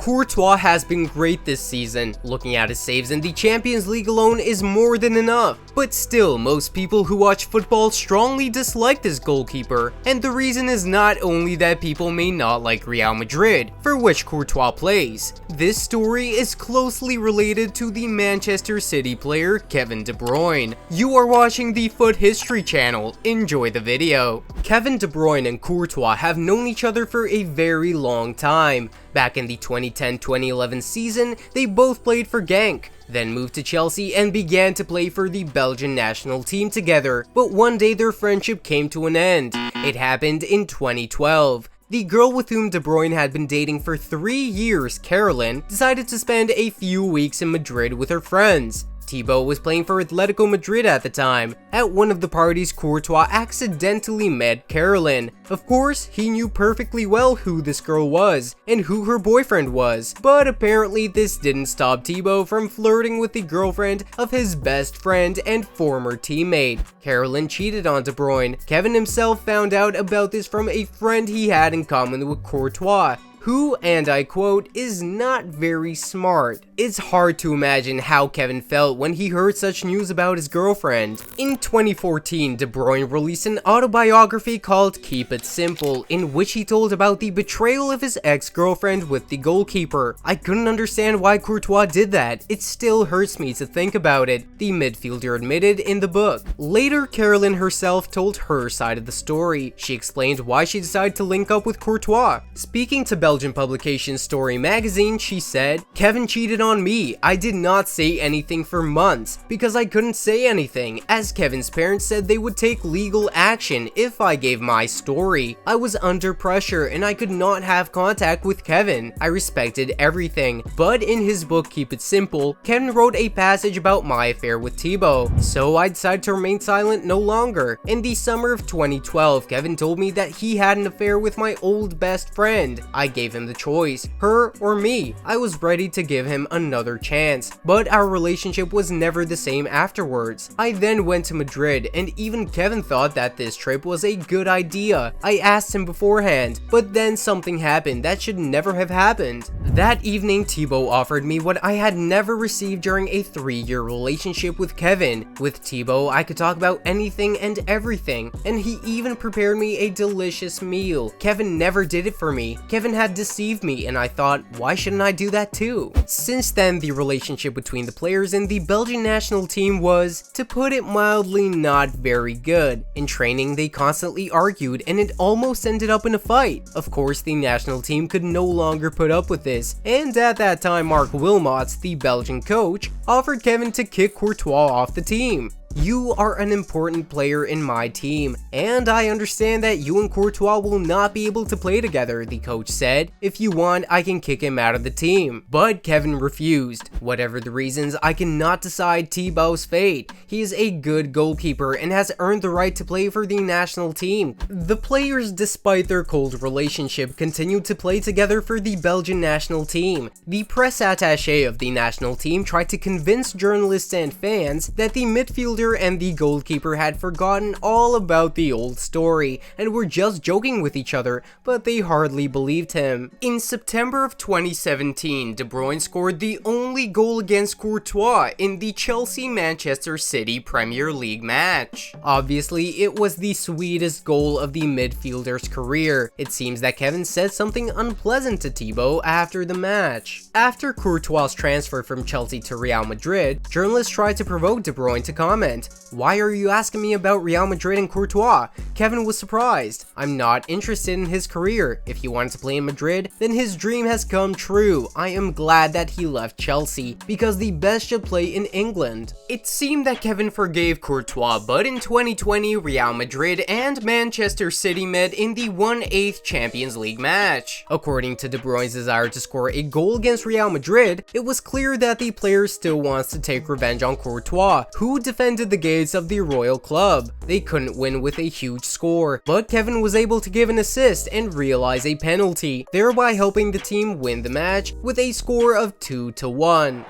Courtois has been great this season. Looking at his saves in the Champions League alone is more than enough. But still, most people who watch football strongly dislike this goalkeeper, and the reason is not only that people may not like Real Madrid, for which Courtois plays. This story is closely related to the Manchester City player Kevin De Bruyne. You are watching the FUT History channel. Enjoy the video. Kevin De Bruyne and Courtois have known each other for a very long time. Back in the 2010-2011 season, they both played for Genk, then moved to Chelsea and began to play for the Belgian national team together, but one day their friendship came to an end. It happened in 2012. The girl with whom De Bruyne had been dating for 3 years, Caroline, decided to spend a few weeks in Madrid with her friends. Thibaut was playing for Atletico Madrid at the time. At one of the parties, Courtois accidentally met Caroline. Of course, he knew perfectly well who this girl was, and who her boyfriend was, but apparently this didn't stop Thibaut from flirting with the girlfriend of his best friend and former teammate. Caroline cheated on De Bruyne. Kevin himself found out about this from a friend he had in common with Courtois, who, and I quote, is not very smart. It's hard to imagine how Kevin felt when he heard such news about his girlfriend. In 2014, De Bruyne released an autobiography called Keep It Simple, in which he told about the betrayal of his ex-girlfriend with the goalkeeper. I couldn't understand why Courtois did that. It still hurts me to think about it, the midfielder admitted in the book. Later, Caroline herself told her side of the story. She explained why she decided to link up with Courtois. Speaking to Belgian publication Story magazine, she said, "Kevin cheated on me. I did not say anything for months because I couldn't say anything, as Kevin's parents said they would take legal action if I gave my story. I was under pressure and I could not have contact with Kevin. I respected everything." But in his book Keep It Simple, Kevin wrote a passage about my affair with Thibaut, so I decided to remain silent no longer. In the summer of 2012, Kevin told me that he had an affair with my old best friend. I gave him the choice, her or me. I was ready to give him another chance, but our relationship was never the same afterwards. I then went to Madrid, and even Kevin thought that this trip was a good idea. I asked him beforehand, but then something happened that should never have happened. That evening, Thibaut offered me what I had never received during a 3-year relationship with Kevin. With Thibaut, I could talk about anything and everything, and he even prepared me a delicious meal. Kevin never did it for me. Kevin had deceived me, and I thought, why shouldn't I do that too? Since then, the relationship between the players and the Belgian national team was, to put it mildly, not very good. In training, they constantly argued, and it almost ended up in a fight. Of course, the national team could no longer put up with this, and at that time, Mark Wilmots, the Belgian coach, offered Kevin to kick Courtois off the team. "You are an important player in my team, and I understand that you and Courtois will not be able to play together," the coach said. "If you want, I can kick him out of the team." But Kevin refused. "Whatever the reasons, I cannot decide Thibaut's fate. He is a good goalkeeper and has earned the right to play for the national team." The players, despite their cold relationship, continued to play together for the Belgian national team. The press attaché of the national team tried to convince journalists and fans that the midfielder and the goalkeeper had forgotten all about the old story and were just joking with each other, but they hardly believed him. In September of 2017, De Bruyne scored the only goal against Courtois in the Chelsea-Manchester City Premier League match. Obviously, it was the sweetest goal of the midfielder's career. It seems that Kevin said something unpleasant to Thibaut after the match. After Courtois' transfer from Chelsea to Real Madrid, journalists tried to provoke De Bruyne to comment. "Why are you asking me about Real Madrid and Courtois?" Kevin was surprised. "I'm not interested in his career. If he wanted to play in Madrid, then his dream has come true. I am glad that he left Chelsea, because the best should play in England." It seemed that Kevin forgave Courtois, but in 2020, Real Madrid and Manchester City met in the 1/8 Champions League match. According to De Bruyne's desire to score a goal against Real Madrid, it was clear that the player still wants to take revenge on Courtois, who defended the gates of the Royal Club. They couldn't win with a huge score, but Kevin was able to give an assist and realize a penalty, thereby helping the team win the match with a score of 2-1.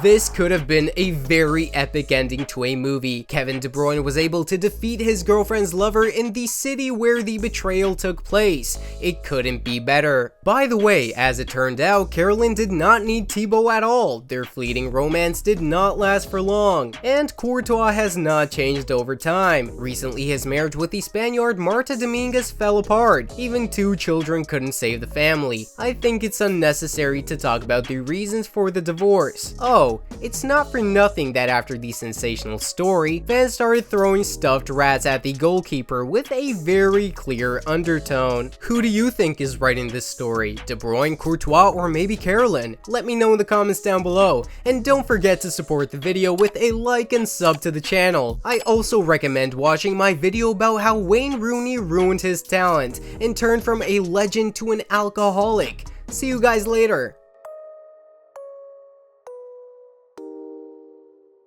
This could have been a very epic ending to a movie. Kevin De Bruyne was able to defeat his girlfriend's lover in the city where the betrayal took place. It couldn't be better. By the way, as it turned out, Caroline did not need Thibaut at all. Their fleeting romance did not last for long, and Courtois has not changed over time. Recently, his marriage with the Spaniard Marta Dominguez fell apart. Even 2 children couldn't save the family. I think it's unnecessary to talk about the reasons for the divorce. Oh, it's not for nothing that after the sensational story, fans started throwing stuffed rats at the goalkeeper with a very clear undertone. Who do you think is right in this story? De Bruyne, Courtois, or maybe Caroline? Let me know in the comments down below, and don't forget to support the video with a like and sub to the channel. I also recommend watching my video about how Wayne Rooney ruined his talent and turned from a legend to an alcoholic. See you guys later.